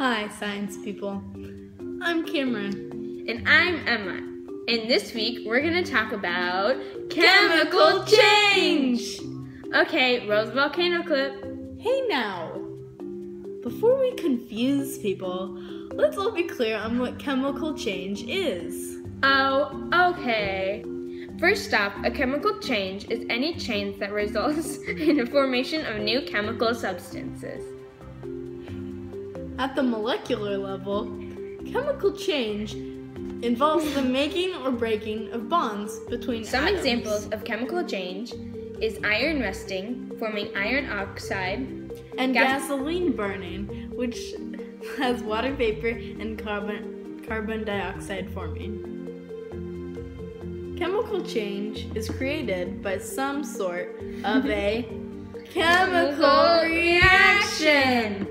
Hi, science people. I'm Cameron. And I'm Emma. And this week, we're going to talk about chemical change! Okay, roll the volcano clip. Hey now! Before we confuse people, let's all be clear on what chemical change is. Oh, okay. First off, a chemical change is any change that results in the formation of new chemical substances. At the molecular level, chemical change involves the making or breaking of bonds between Some atoms. examples of chemical change is iron rusting, forming iron oxide, and gasoline burning, which has water vapor and carbon dioxide forming. Chemical change is created by some sort of a chemical reaction.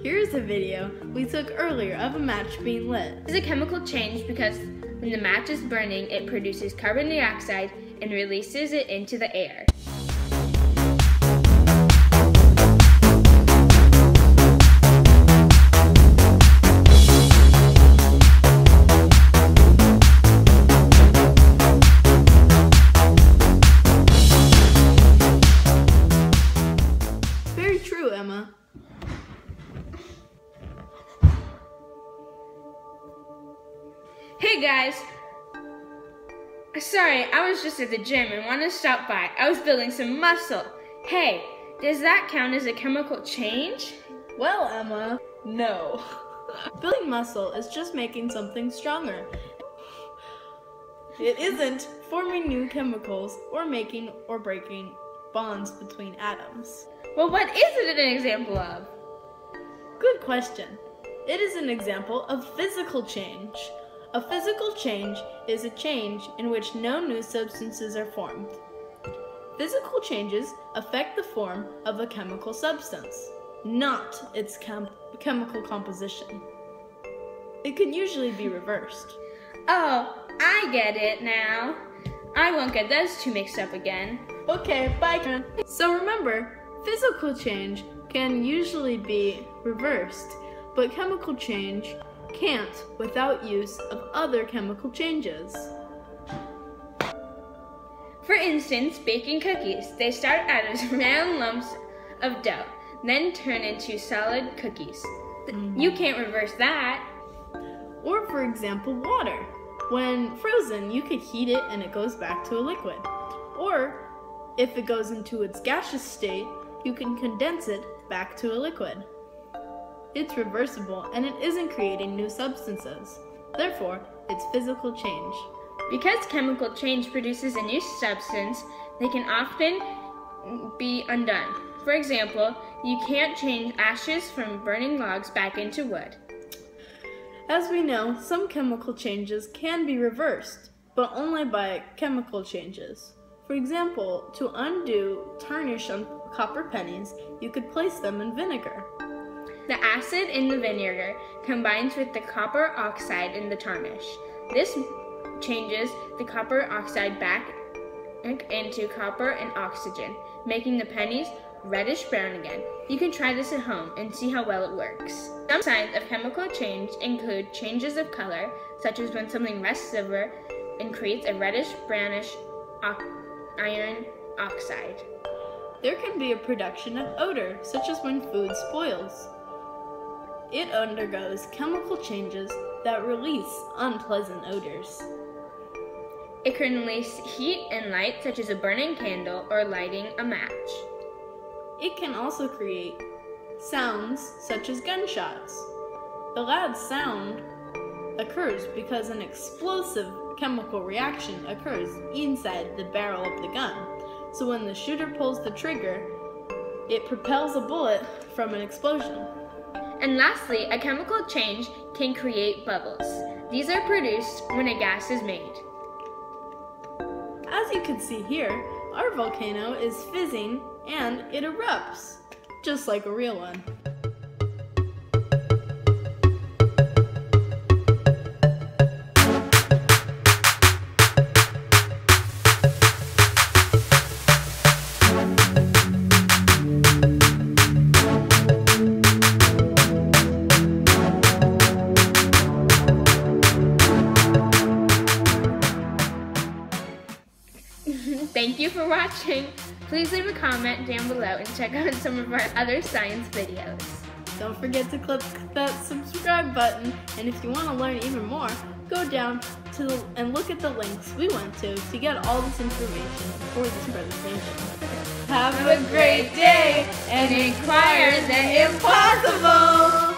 Here's a video we took earlier of a match being lit. This is a chemical change because when the match is burning, it produces carbon dioxide and releases it into the air. Very true, Emma. Hey guys! Sorry, I was just at the gym and wanted to stop by. I was building some muscle. Hey, does that count as a chemical change? Well, Emma, no. Building muscle is just making something stronger. It isn't forming new chemicals or making or breaking bonds between atoms. Well, what is it an example of? Good question. It is an example of physical change. A physical change is a change in which no new substances are formed. Physical changes affect the form of a chemical substance, not its chemical composition. It can usually be reversed. Oh, I get it now. I won't get those two mixed up again. Okay, bye, Karen. So remember, physical change can usually be reversed, but chemical change can't without use of other chemical changes. For instance, baking cookies. They start out as round lumps of dough, then turn into solid cookies. You can't reverse that. Or for example, water. When frozen, you could heat it and it goes back to a liquid. Or if it goes into its gaseous state, you can condense it back to a liquid. It's reversible and it isn't creating new substances. Therefore, it's physical change. Because chemical change produces a new substance, they can often be undone. For example, you can't change ashes from burning logs back into wood. As we know, some chemical changes can be reversed, but only by chemical changes. For example, to undo tarnish on copper pennies, you could place them in vinegar. The acid in the vinegar combines with the copper oxide in the tarnish. This changes the copper oxide back into copper and oxygen, making the pennies reddish-brown again. You can try this at home and see how well it works. Some signs of chemical change include changes of color, such as when something rusts silver and creates a reddish-brownish iron oxide. There can be a production of odor, such as when food spoils. It undergoes chemical changes that release unpleasant odors. It can release heat and light, such as a burning candle or lighting a match. It can also create sounds, such as gunshots. The loud sound occurs because an explosive chemical reaction occurs inside the barrel of the gun. So when the shooter pulls the trigger, it propels a bullet from an explosion. And lastly, a chemical change can create bubbles. These are produced when a gas is made. As you can see here, our volcano is fizzing and it erupts, just like a real one. Thank you for watching. Please leave a comment down below and check out some of our other science videos. Don't forget to click that subscribe button, and if you want to learn even more, go down and look at the links we went to get all this information for this presentation. Have a great day and inquire the impossible!